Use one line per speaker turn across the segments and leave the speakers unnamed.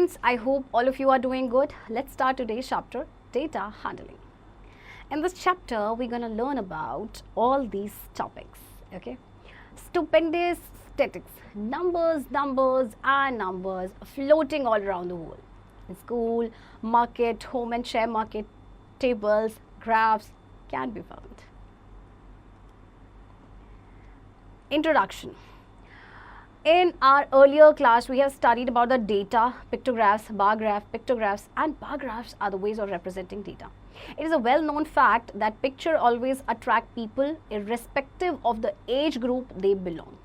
students, I hope all of you are doing good. Let's start today's chapter, data handling. In this chapter, we're going to learn about all these topics, okay? Stupendous statistics, numbers and numbers floating all around the world. In school, market, home and share market, tables, graphs can be found. Introduction. In our earlier class, we have studied about the data, pictographs, bar graph, pictographs, and bar graphs are the ways of representing data. It is a well-known fact that picture always attract people irrespective of the age group they belong.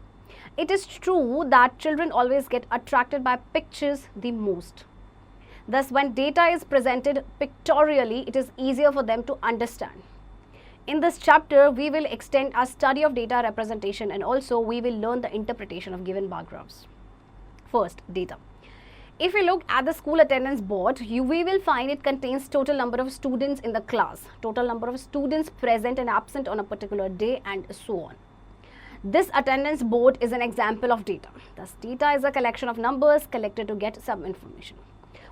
It is true that children always get attracted by pictures the most. Thus, when data is presented pictorially, it is easier for them to understand. In this chapter, we will extend our study of data representation and also we will learn the interpretation of given bar graphs. First, data. If you look at the school attendance board, we will find it contains total number of students in the class, total number of students present and absent on a particular day and so on. This attendance board is an example of data. Thus, data is a collection of numbers collected to get some information.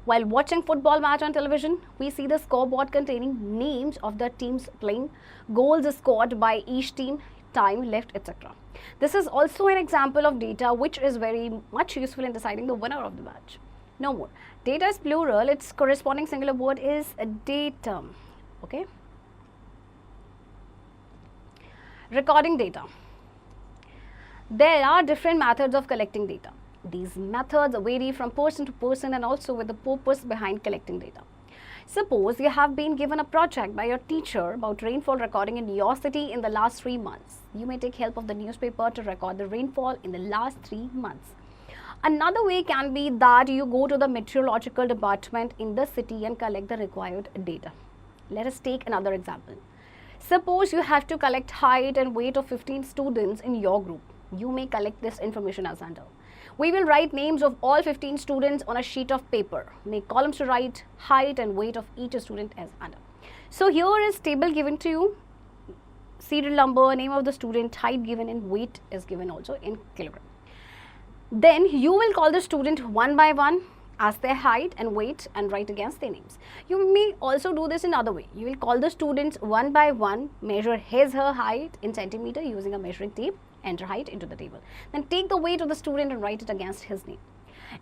While watching football match on television, we see the scoreboard containing names of the teams playing, goals scored by each team, time left, etc. This is also an example of data which is very much useful in deciding the winner of the match. No more. Data is plural, its corresponding singular word is datum. Okay. Recording data. There are different methods of collecting data. These methods vary from person to person and also with the purpose behind collecting data. Suppose you have been given a project by your teacher about rainfall recording in your city in the last 3 months. You may take help of the newspaper to record the rainfall in the last 3 months. Another way can be that you go to the meteorological department in the city and collect the required data. Let us take another example. Suppose you have to collect height and weight of 15 students in your group. You may collect this information as under. We will write names of all 15 students on a sheet of paper. Make columns to write height and weight of each student as under. So here is table given to you. Serial number, name of the student, height given and weight is given also in kilogram. Then you will call the student one by one, ask their height and weight and write against their names. You may also do this in other way. You will call the students one by one, measure her height in centimeter using a measuring tape. Enter height into the table. Then take the weight of the student and write it against his name.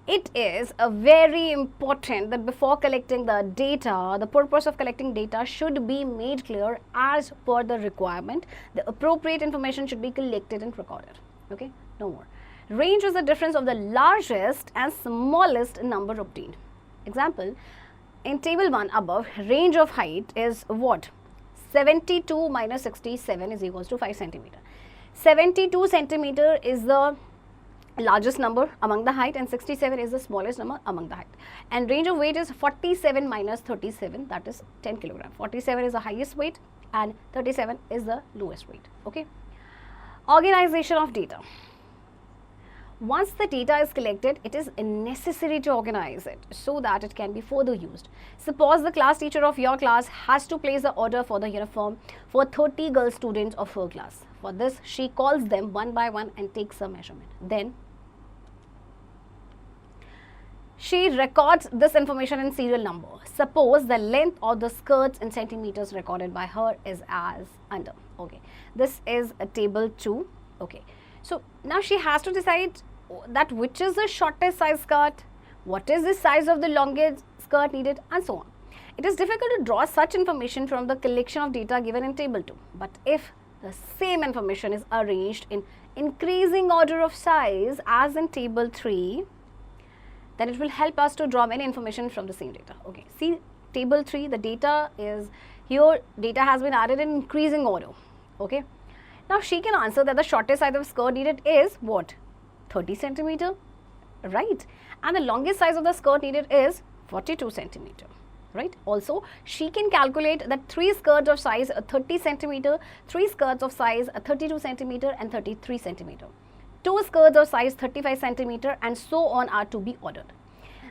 It is very important that before collecting the data, the purpose of collecting data should be made clear as per the requirement. The appropriate information should be collected and recorded. Okay, no more. Range is the difference of the largest and smallest number obtained. Example, in table 1 above, range of height is what? 72 minus 67 is equals to 5 centimeter. 72 centimeter is the largest number among the height and 67 is the smallest number among the height. And range of weight is 47 minus 37, that is 10 kilogram. 47 is the highest weight and 37 is the lowest weight. Okay. Organization of data. Once the data is collected, it is necessary to organize it so that it can be further used. Suppose the class teacher of your class has to place the order for the uniform for 30 girl students of her class. For this, she calls them one by one and takes a measurement. Then, she records this information in serial number. Suppose the length of the skirts in centimeters recorded by her is as under. Okay, this is a table 2. Okay, so now she has to decide that which is the shortest size skirt, what is the size of the longest skirt needed and so on. It is difficult to draw such information from the collection of data given in table 2. But if the same information is arranged in increasing order of size as in table 3, then it will help us to draw many information from the same data. Okay, see table 3, the data is here, data has been added in increasing order. Okay, now she can answer that the shortest size of skirt needed is what? 30 centimeter, right? And the longest size of the skirt needed is 42 centimeter. Right. Also, she can calculate that 3 skirts of size 30 centimeter, 3 skirts of size 32 centimeter and 33 centimeter. 2 skirts of size 35 centimeter and so on are to be ordered.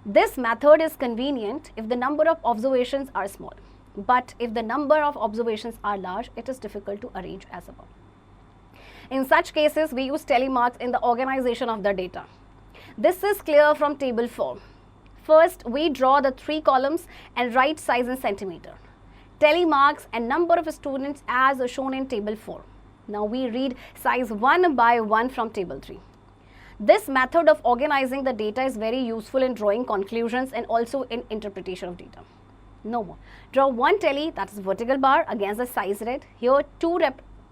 This method is convenient if the number of observations are small. But if the number of observations are large, it is difficult to arrange as above. In such cases, we use telemarks in the organization of the data. This is clear from table 4. First, we draw the 3 columns and write size in centimeter, tally marks and number of students as shown in table 4. Now we read size one by one from table 3. This method of organizing the data is very useful in drawing conclusions and also in interpretation of data. No more. Draw one tally, that is vertical bar, against the size read. Here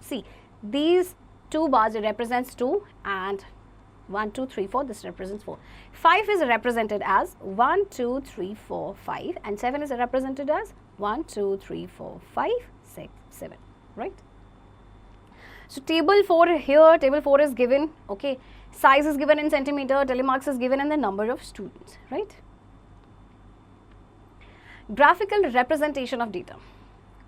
see, these 2 bars represents 2 and 1, 2, 3, 4, this represents 4. 5 is represented as 1, 2, 3, 4, 5 and 7 is represented as 1, 2, 3, 4, 5, 6, 7, right? So table 4 here, table 4 is given, okay, size is given in centimeter, tally marks is given and the number of students, right? Graphical representation of data.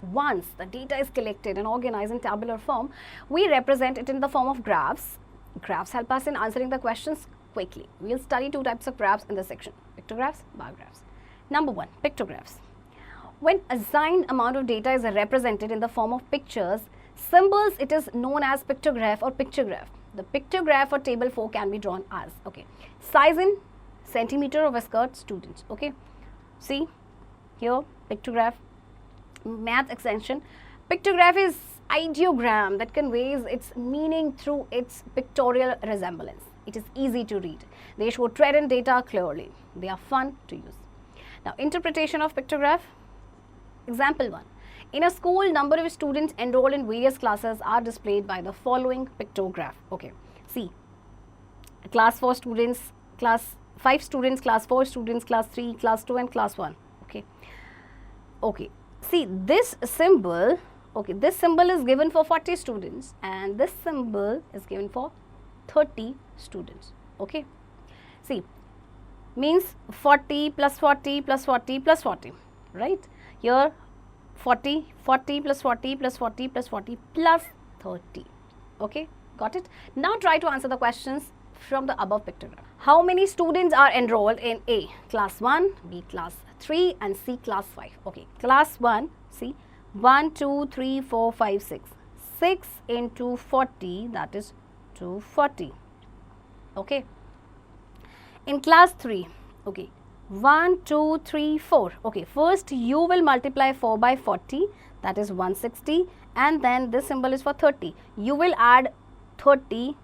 Once the data is collected and organized in tabular form, we represent it in the form of graphs. Graphs help us in answering the questions quickly. We will study 2 types of graphs in this section, pictographs, bar graphs. Number 1, pictographs. When assigned amount of data is represented in the form of pictures, symbols, it is known as pictograph or picture graph. The pictograph for table 4 can be drawn as, okay, size in centimeter of a skirt, students, okay. See here, pictograph, math extension. Pictograph is ideogram that conveys its meaning through its pictorial resemblance. It is easy to read. They show trend and data clearly. They are fun to use. Now, interpretation of pictograph. Example 1. In a school, number of students enrolled in various classes are displayed by the following pictograph. Okay, see, class 4 students, class 5 students, class 4 students, class 3, class 2 and class 1. Okay, okay. See, this symbol, okay, this symbol is given for 40 students and this symbol is given for 30 students. Okay, see, means 40 plus 40 plus 40 plus 40, right? Here 40, 40 plus 40 plus 40 plus 40 plus 30. Okay, got it? Now try to answer the questions from the above pictogram. How many students are enrolled in A? Class 1, B class 3 and C class 5. Okay, class 1, see, 1, 2, 3, 4, 5, 6. 6 into 40, that is 240. Okay. In class 3, okay, 1, 2, 3, 4. Okay, first you will multiply 4 by 40, that is 160, and then this symbol is for 30. You will add 30.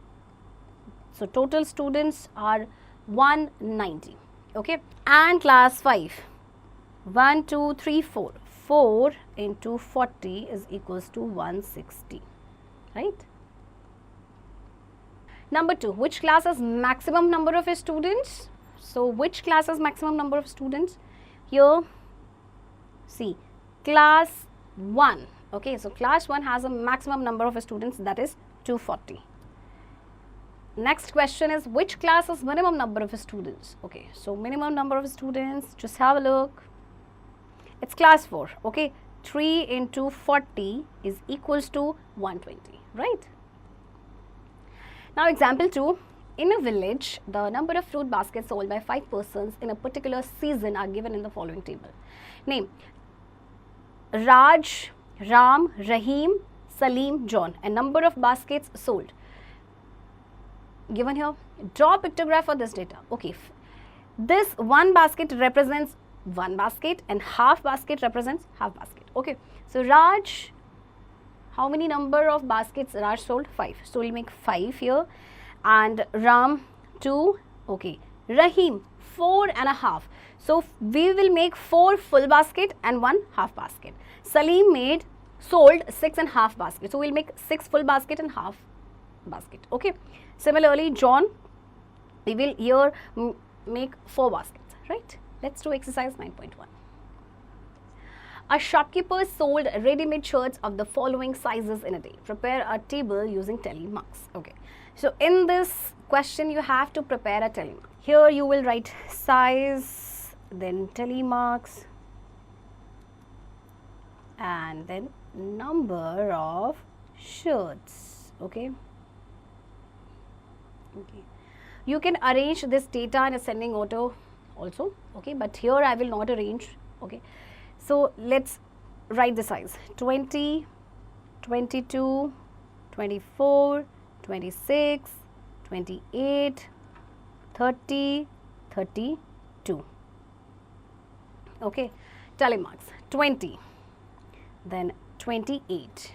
So total students are 190. Okay, and class 5, 1, 2, 3, 4. 4 into 40 is equals to 160, right? Number 2, which class has maximum number of students? So which class has maximum number of students? Here, see, class 1. Okay, so class 1 has a maximum number of students, that is 240. Next question is, which class has minimum number of students? Okay, so minimum number of students, just have a look. It's class 4. Okay, 3 into 40 is equals to 120, right? Now example 2. In a village, the number of fruit baskets sold by 5 persons in a particular season are given in the following table. Name: Raj, Ram, Rahim, Salim, John, and number of baskets sold. Given here, draw a pictograph for this data. Okay, this one basket represents one basket and half basket represents half basket. Okay, so Raj, how many number of baskets Raj sold? 5. So we'll make 5 here. And Ram 2, okay, Rahim 4.5. So we will make 4 full basket and 1 half basket. Salim sold 6.5 baskets. So we'll make 6 full basket and half basket. Okay. Similarly, John, we will here make 4 baskets, right? Let's do exercise 9.1. A shopkeeper sold ready-made shirts of the following sizes in a day. Prepare a table using tally marks. Okay. So in this question, you have to prepare a tally mark. Here you will write size, then tally marks, and then number of shirts. Okay. Okay. You can arrange this data in ascending order also. Okay. But here I will not arrange. Okay. So let's write the size: 20, 22, 24, 26, 28, 30, 32. Okay, tally marks 20, then 28,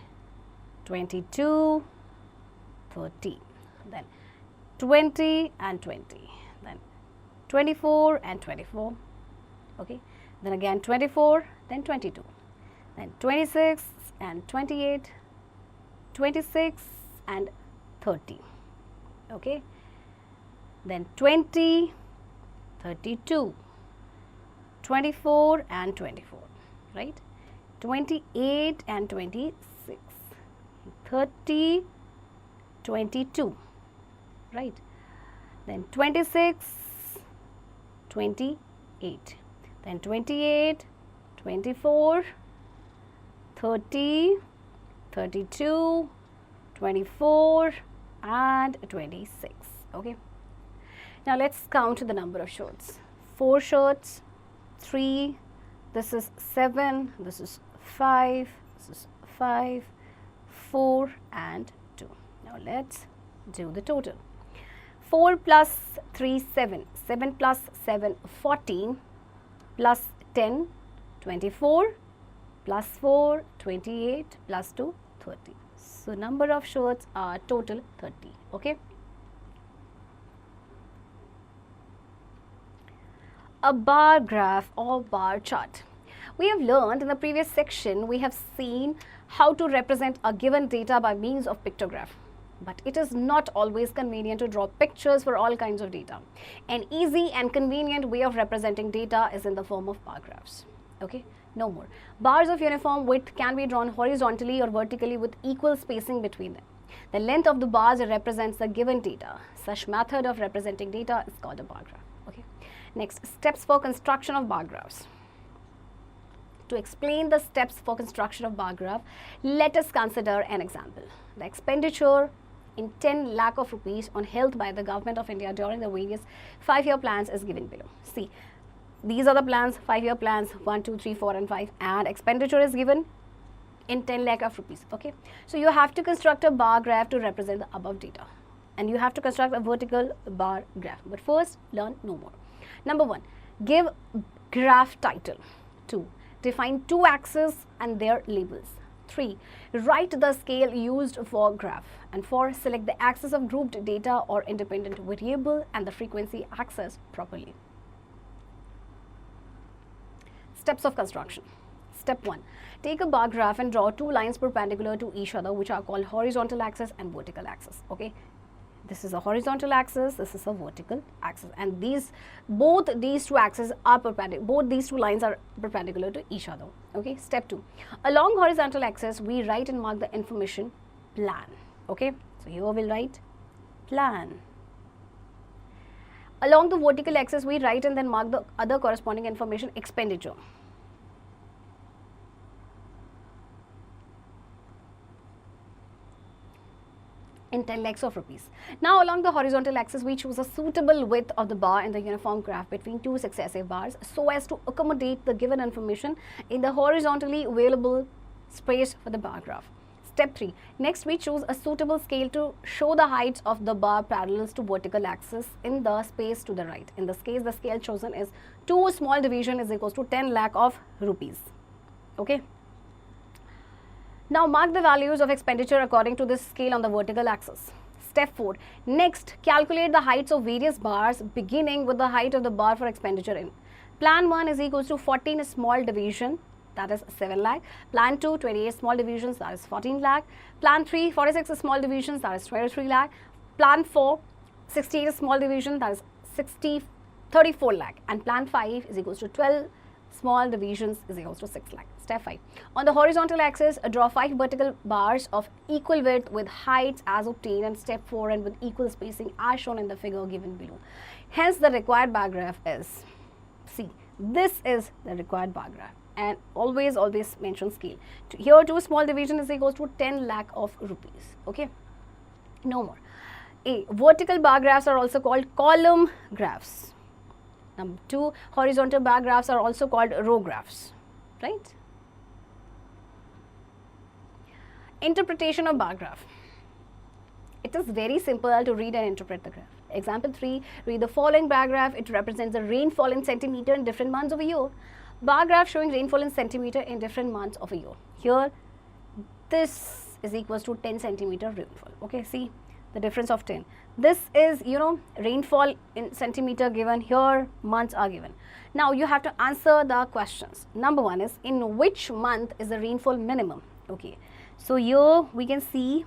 22, 30, then 20 and 20, then 24 and 24, okay, then again 24, then 22, then 26 and 28, 26 and 30, okay, then 20, 32, 24 and 24, right, 28 and 26, 30, 22, right, then 26, 28, then 28, 24, 30, 32, 24 and 26, okay. Now let's count the number of shirts. 4 shirts, 3, this is 7, this is 5, this is 5, 4 and 2. Now let's do the total. 4 plus 3, 7, 7 plus 7, 14, plus 10, 24, plus 4, 28, plus 2, 30. So number of shirts are total 30, okay. A bar graph or bar chart. We have learned in the previous section, we have seen how to represent a given data by means of pictograph. But it is not always convenient to draw pictures for all kinds of data. An easy and convenient way of representing data is in the form of bar graphs. Okay, no more. Bars of uniform width can be drawn horizontally or vertically with equal spacing between them. The length of the bars represents the given data. Such method of representing data is called a bar graph. Okay. Next, steps for construction of bar graphs. To explain the steps for construction of bar graph, let us consider an example. The expenditure in 10 lakh of rupees on health by the government of India during the various 5-year plans is given below. See, these are the plans, 5-year plans, 1, 2, 3, 4 and 5, and expenditure is given in 10 lakh of rupees. Okay, so you have to construct a bar graph to represent the above data, and you have to construct a vertical bar graph. But first, learn no more. Number 1, give graph title. 2, define 2 axes and their labels. 3, write the scale used for graph. And 4, select the axis of grouped data or independent variable and the frequency axis properly. Steps of construction. Step 1, take a bar graph and draw 2 lines perpendicular to each other, which are called horizontal axis and vertical axis. Okay, this is a horizontal axis, this is a vertical axis, and both these 2 axes are perpendicular. Both these 2 lines are perpendicular to each other. Okay. Step 2, along horizontal axis we write and mark the information plan. Okay, so here we'll write plan. Along the vertical axis we write and then mark the other corresponding information expenditure. In 10 lakhs of rupees. Now along the horizontal axis we choose a suitable width of the bar in the uniform graph between 2 successive bars so as to accommodate the given information in the horizontally available space for the bar graph. Step 3, next we choose a suitable scale to show the heights of the bar parallels to vertical axis in the space to the right. In this case the scale chosen is 2 small division is equals to 10 lakh of rupees. Okay. Now mark the values of expenditure according to this scale on the vertical axis. Step 4, next calculate the heights of various bars beginning with the height of the bar for expenditure in. Plan 1 is equals to 14 small division, that is 7 lakh. Plan 2, 28 small divisions, that is 14 lakh. Plan 3, 46 small divisions, that is 23 lakh. Plan 4, 68 small division, that is 34 lakh. And plan 5 is equals to 12 small divisions is equals to 6 lakh. Step 5, on the horizontal axis draw 5 vertical bars of equal width with heights as obtained, and step 4 and with equal spacing as shown in the figure given below. Hence the required bar graph is, see, this is the required bar graph, and always mention scale. Here 2 small division is equals to 10 lakh of rupees. Okay, no more. A, vertical bar graphs are also called column graphs. Number 2, horizontal bar graphs are also called row graphs, right? Interpretation of bar graph. It is very simple to read and interpret the graph. Example 3, read the following bar graph. It represents the rainfall in centimeter in different months of a year. bar graph showing rainfall in centimeter in different months of a year. Here, this is equals to 10 centimeter rainfall. Okay, see the difference of 10. This is, rainfall in centimeter given, here months are given. Now you have to answer the questions. Number one is, in which month is the rainfall minimum? Okay, so here we can see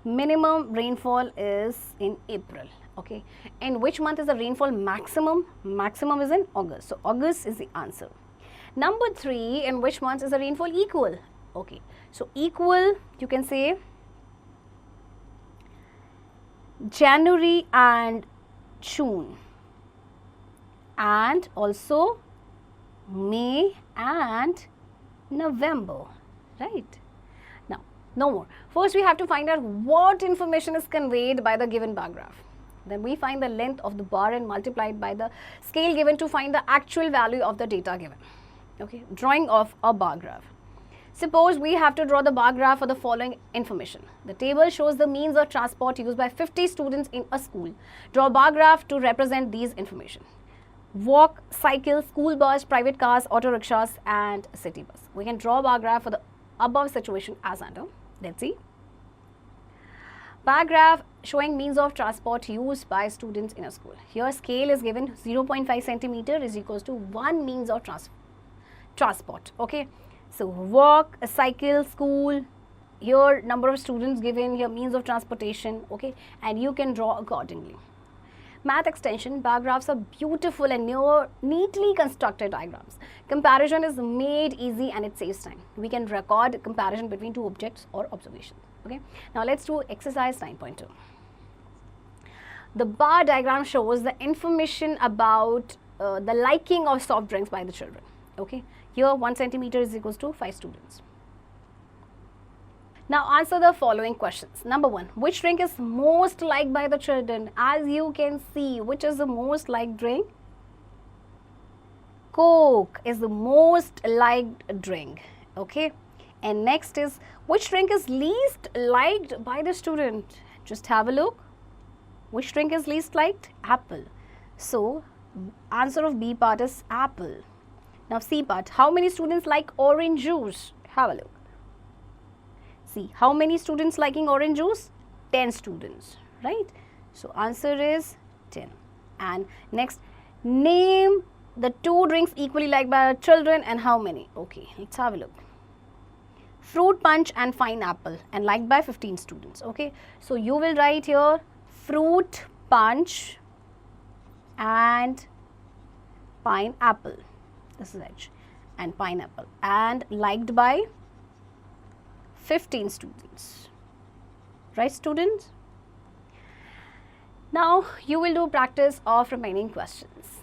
minimum rainfall is in April. Okay, in which month is the rainfall maximum? Maximum is in August. So August is the answer. Number three, in which month is the rainfall equal? Okay, so equal, you can say January and June, and also May and November, right? Now, no more. First, we have to find out what information is conveyed by the given bar graph. Then we find the length of the bar and multiply it by the scale given to find the actual value of the data given. Okay, drawing of a bar graph. Suppose we have to draw the bar graph for the following information. The table shows the means of transport used by 50 students in a school. Draw a bar graph to represent these information. Walk, cycle, school bus, private cars, auto rickshaws and city bus. We can draw a bar graph for the above situation as under. Let's see. Bar graph showing means of transport used by students in a school. Here scale is given 0.5 centimeter is equals to 1 means of transport. Okay. So walk, cycle, school, here number of students given, here means of transportation, okay, and you can draw accordingly. Math extension, bar graphs are beautiful and neatly constructed diagrams. Comparison is made easy and it saves time. We can record comparison between two objects or observations, okay. Now let's do exercise 9.2. The bar diagram shows the information about the liking of soft drinks by the children, okay. Here 1 centimeter is equals to 5 students. Now answer the following questions. Number one, which drink is most liked by the children? As you can see, which is the most liked drink? Coke is the most liked drink. Okay. And next is, which drink is least liked by the student? Just have a look. Which drink is least liked? Apple. So answer of B part is apple. Now C part, how many students like orange juice? Have a look. See, how many students liking orange juice? 10 students, right? So answer is 10. And next, name the 2 drinks equally liked by children and how many? Okay, let's have a look. Fruit punch and pineapple and liked by 15 students. Okay, so you will write here fruit punch and pineapple. This is H, and pineapple, and liked by 15 students, right students? Now you will do practice of remaining questions.